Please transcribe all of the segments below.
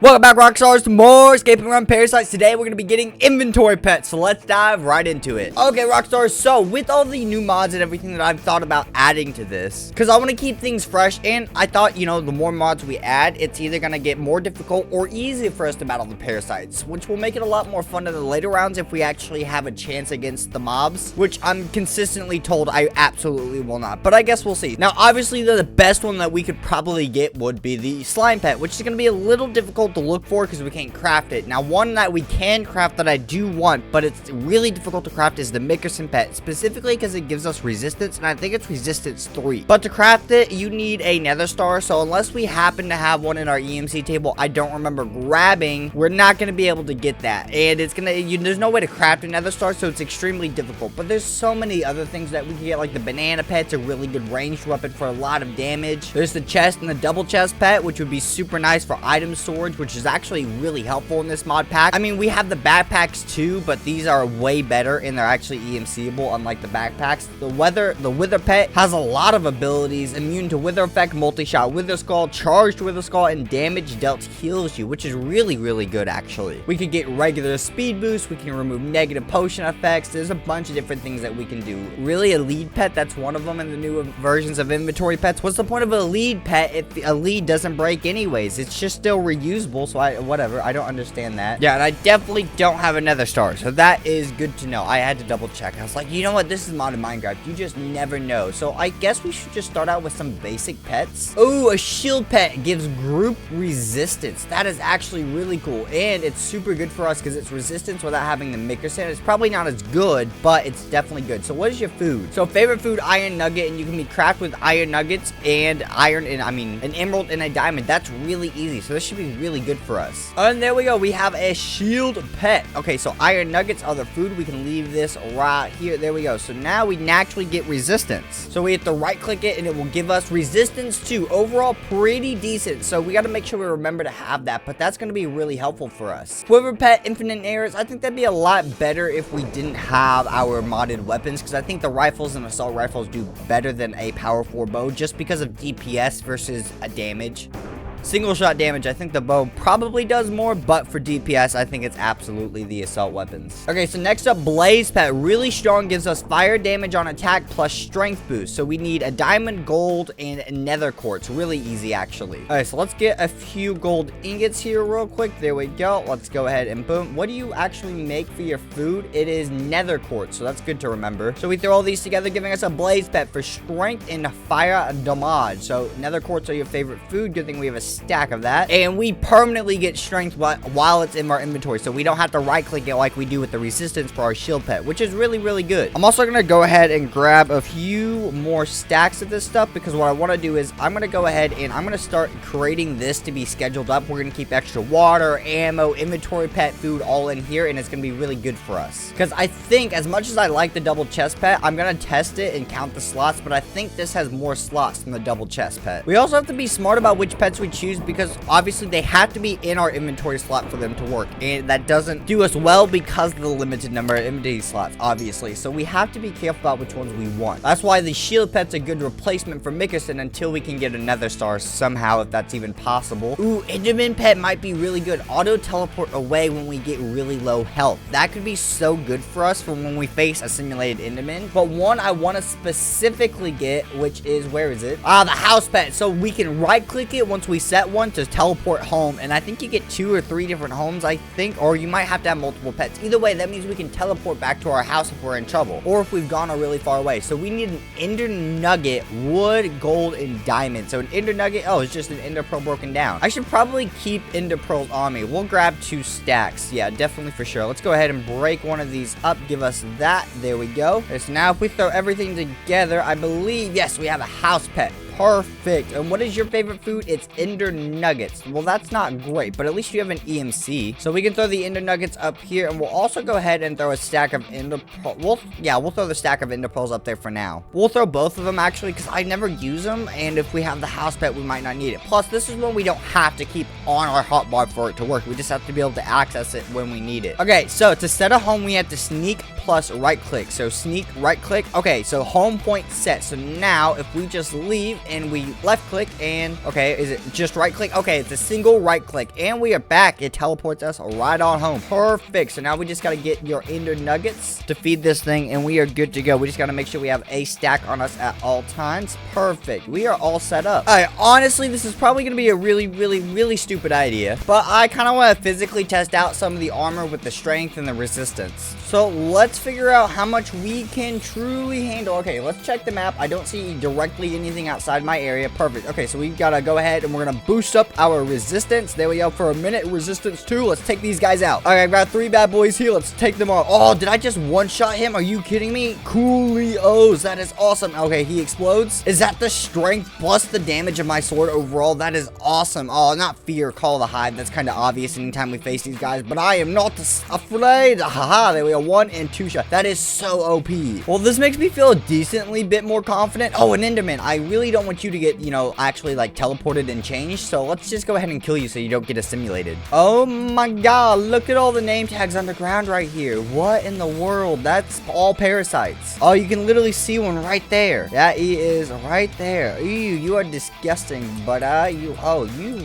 Welcome back, Rockstars, to more Scape and Run Parasites. Today, we're going to be getting inventory pets, so let's dive right into it. Okay, Rockstars, so with all the new mods and everything that I've thought about adding to this, because I want to keep things fresh, and I thought, you know, the more mods we add, it's either going to get more difficult or easier for us to battle the parasites, which will make it a lot more fun in the later rounds if we actually have a chance against the mobs, which I'm consistently told I absolutely will not, but I guess we'll see. Now, obviously, the best one that we could probably get would be the slime pet, which is going to be a little difficult to look for because we can't craft it. Now, one that we can craft that I do want, but it's really difficult to craft, is the Mickerson pet, specifically because it gives us resistance, and I think it's resistance 3. But to craft it, you need a nether star, so unless we happen to have one in our EMC table I don't remember grabbing, we're not going to be able to get that. And it's gonna, there's no way to craft a nether star, so it's extremely difficult. But there's so many other things that we can get, like the banana pet's a really good ranged weapon for a lot of damage. There's the chest and the double chest pet, which would be super nice for item storage, which is actually really helpful in this mod pack. I mean, we have the backpacks too, but these are way better and they're actually EMCable, unlike the backpacks. The wither pet has a lot of abilities: immune to wither effect, multi-shot wither skull, charged wither skull, and damage dealt heals you, which is really good actually. We could get regular speed boost, we can remove negative potion effects. There's a bunch of different things that we can do. Really, a lead pet, that's one of them in the new versions of inventory pets. What's the point of a lead pet if a lead doesn't break anyways? It's just still reusable, so whatever, I don't understand that. Yeah, and I definitely don't have a nether star, so that is good to know. I had to double check. I was like, you know what, this is modded Minecraft, you just never know. So I guess we should just start out with some basic pets. Oh, a shield pet gives group resistance. That is actually really cool, and it's super good for us because it's resistance without having the Mickerson. It's probably not as good, but it's definitely good. So what is your food? So favorite food, iron nugget, and you can be crafted with iron nuggets and iron, and an emerald and a diamond. That's really easy, so this should be really good for us. And there we go, we have a shield pet. Okay, so iron nuggets are the food. We can leave this right here. There we go. So now we naturally get resistance. So we have to right click it and it will give us resistance 2. Overall, pretty decent. So we got to make sure we remember to have that, but that's going to be really helpful for us. Quiver pet, infinite arrows. I think that'd be a lot better if we didn't have our modded weapons, because I think the rifles and assault rifles do better than a power 4 bow just because of DPS versus a damage. Single shot damage, I think the bow probably does more, but for DPS, I think it's absolutely the assault weapons. Okay, so next up, Blaze Pet. Really strong, gives us fire damage on attack plus strength boost. So we need a diamond, gold, and nether quartz. Really easy, actually. All right, so let's get a few gold ingots here real quick. There we go. Let's go ahead and boom. What do you actually make for your food? It is nether quartz, so that's good to remember. So we throw all these together, giving us a Blaze Pet for strength and fire damage. So nether quartz are your favorite food. Good thing we have a stack of that, and we permanently get strength while it's in our inventory, so we don't have to right click it like we do with the resistance for our shield pet, which is really good. I'm also gonna go ahead and grab a few more stacks of this stuff, because what I want to do is I'm gonna go ahead and I'm gonna start creating this to be scheduled up. We're gonna keep extra water, ammo, inventory pet, food all in here, and it's gonna be really good for us, because I think, as much as I like the double chest pet, I'm gonna test it and count the slots, but I think this has more slots than the double chest pet. We also have to be smart about which pets we choose, because obviously they have to be in our inventory slot for them to work, and that doesn't do us well because of the limited number of inventory slots, obviously. So we have to be careful about which ones we want. That's why the shield pet's a good replacement for Mickerson until we can get a nether star somehow, if that's even possible. Ooh, Enderman pet might be really good. Auto teleport away when we get really low health. That could be so good for us for when we face a simulated Enderman. But one I want to specifically get, which is, where is it? The house pet. So we can right click it once we set one to teleport home, and I think you get 2 or 3 different homes, I think, or you might have to have multiple pets. Either way, that means we can teleport back to our house if we're in trouble, or if we've gone really far away. So we need an ender nugget, wood, gold, and diamond. So an ender nugget, oh, it's just an ender pearl broken down. I should probably keep ender pearls on me. We'll grab 2 stacks. Yeah, definitely, for sure. Let's go ahead and break one of these up. Give us that. There we go. So now if we throw everything together, I believe, yes, we have a house pet. Perfect. And what is your favorite food? It's ender nuggets. Well, that's not great, but at least you have an EMC. So we can throw the ender nuggets up here, and we'll also go ahead and throw a stack of ender pearls. We'll throw the stack of ender pearls up there for now. We'll throw both of them, actually, because I never use them, and if we have the house pet, we might not need it. Plus, this is one we don't have to keep on our hotbar for it to work. We just have to be able to access it when we need it. Okay, so to set a home, we have to sneak plus right click. So sneak, right click. Okay, so home point set. So now if we just leave and we left click and, okay, is it just right click? Okay, it's a single right click and we are back. It teleports us right on home. Perfect. So now we just got to get your ender nuggets to feed this thing and we are good to go. We just got to make sure we have a stack on us at all times. Perfect. We are all set up. All right, honestly, this is probably going to be a really stupid idea, but I kind of want to physically test out some of the armor with the strength and the resistance. So let's figure out how much we can truly handle. Okay, let's check the map. I don't see directly anything outside my area. Perfect. Okay, so we've got to go ahead and we're going to boost up our resistance. There we go. For a minute, resistance 2. Let's take these guys out. All right, I've got 3 bad boys here. Let's take them all. Oh, did I just one-shot him? Are you kidding me? Coolios. That is awesome. Okay, he explodes. Is that the strength plus the damage of my sword overall? That is awesome. Oh, not fear. Call the hive. That's kind of obvious anytime we face these guys, but I am not afraid. Haha, there we go. 1 and 2 shot. That is so OP. Well, this makes me feel a decently bit more confident. Oh, an enderman. I really don't want you to get, you know, actually like teleported and changed, so let's just go ahead and kill you so you don't get assimilated. Oh my god, look at all the name tags underground right here. What in the world? That's all parasites. Oh, you can literally see one right there. That he is right there. Ew, you are disgusting, but you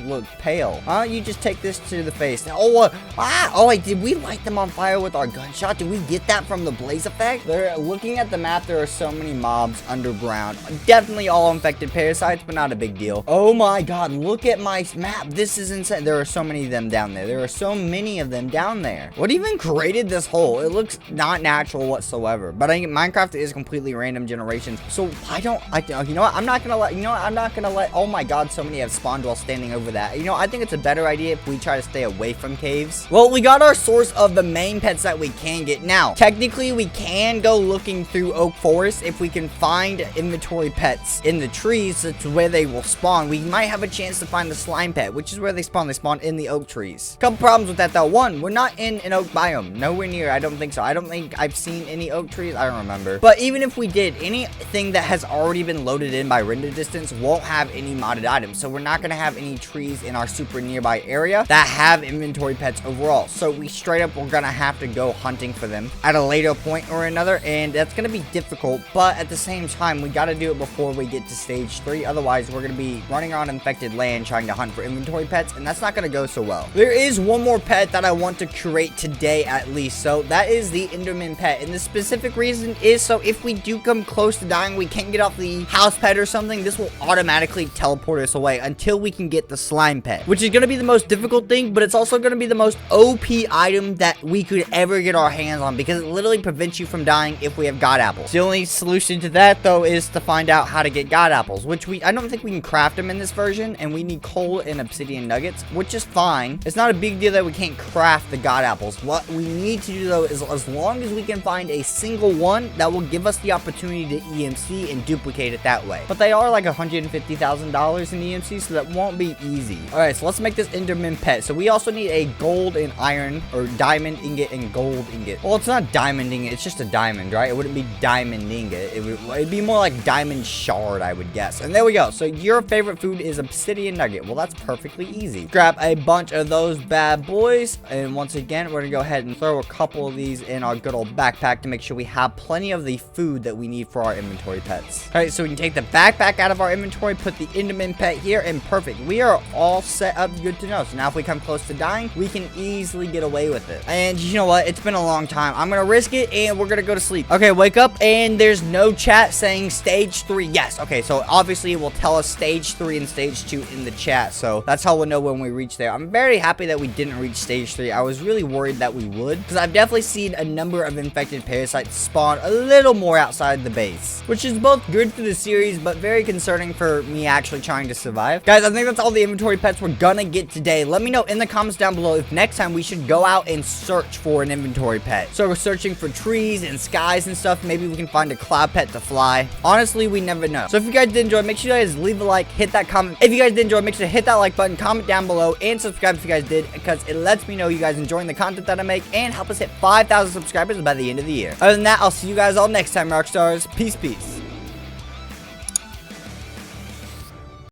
look pale. You just take this to the face. Oh, oh wait, did we light them on fire with our gunshot? Did we get that from the blaze effect? They're looking at the map. There are so many mobs underground. Definitely all infected parasites, but not a big deal. Oh my god, look at my map. This is insane. There are so many of them down there. There are so many of them down there. What even created this hole? It looks not natural whatsoever. But I think Minecraft is completely random generation. So you know what? I'm not gonna let, oh my god, so many have spawned while standing over that. You know, I think it's a better idea if we try to stay away from caves. Well, we got our source of the main pets that we can get. Now, technically, we can go looking through oak forest if we can find inventory pets in the trees. That's where they will spawn. We might have a chance to find the slime pet, which is where they spawn. They spawn in the oak trees. Couple problems with that though. One, we're not in an oak biome. Nowhere near. I don't think so. I don't think I've seen any oak trees. I don't remember. But even if we did, anything that has already been loaded in by render distance won't have any modded items. So we're not going to have any trees in our super nearby area that have inventory pets overall. So we straight up, we're going to have to go hunting for them at a later point or another. And that's going to be difficult. But at the same time, we got to do it before we get to stage 3. Otherwise, we're going to be running around infected land trying to hunt for inventory pets. And that's not going to go so well. There is one more pet that I want to curate today at least. So that is the Enderman pet. And the specific reason is so if we do come close to dying, we can't get off the house pet or something, this will automatically teleport us away until we can get the slime pet, which is going to be the most difficult thing, but it's also going to be the most OP item that we could ever get our hands on because it literally prevents you from dying if we have god apples. The only solution to that though is to find out how to get god apples, which I don't think we can craft them in this version, and we need coal and obsidian nuggets, which is fine. It's not a big deal that we can't craft the god apples. What we need to do though is as long as we can find a single one that will give us the opportunity to EMC and duplicate it that way. But they are like $150,000 in EMC, so that won't be easy. All right, so let's make this Enderman pet. So we also need a gold and iron or diamond ingot and gold ingot. Well, it's not diamond ingot, it's just a diamond, right? It wouldn't be diamond ingot. It'd be more like diamond shard, I would guess. And there we go. So your favorite food is obsidian nugget. Well, that's perfectly easy. Grab a bunch of those bad boys. And once again, we're gonna go ahead and throw a couple of these in our good old backpack to make sure we have plenty of the food that we need for our inventory pets. All right, so we can take the backpack out of our inventory, put the Enderman pet here, and perfect. We are all set up, good to know. So now if we come close to dying, we can easily get away with it. And you know what? It's been a long time. I'm gonna risk it, and we're gonna go to sleep. Okay, wake up, and there's no chat saying stage 3. Yes, okay, so obviously it will tell us stage 3 and stage 2 in the chat, so that's how we'll know when we reach there. I'm very happy that we didn't reach stage 3. I was really worried that we would, because I've definitely seen a number of infected parasites spawn a little more outside the base, which is both good for the series, but very concerning for me actually trying to survive. Guys, I think that's all the inventory pets we're gonna get today. Let me know in the comments down below if next time we should go out and search for an inventory pet. So we're searching for trees and skies and stuff. Maybe we can find a cloud pet to fly. Honestly, we never know. So if you guys did enjoy, make sure you guys leave a like, hit that comment. If you guys did enjoy, make sure to hit that like button, comment down below, and subscribe if you guys did, because it lets me know you guys enjoying the content that I make and help us hit 5,000 subscribers by the end of the year. Other than that, I'll see you guys all next time, Rockstars. Peace, peace.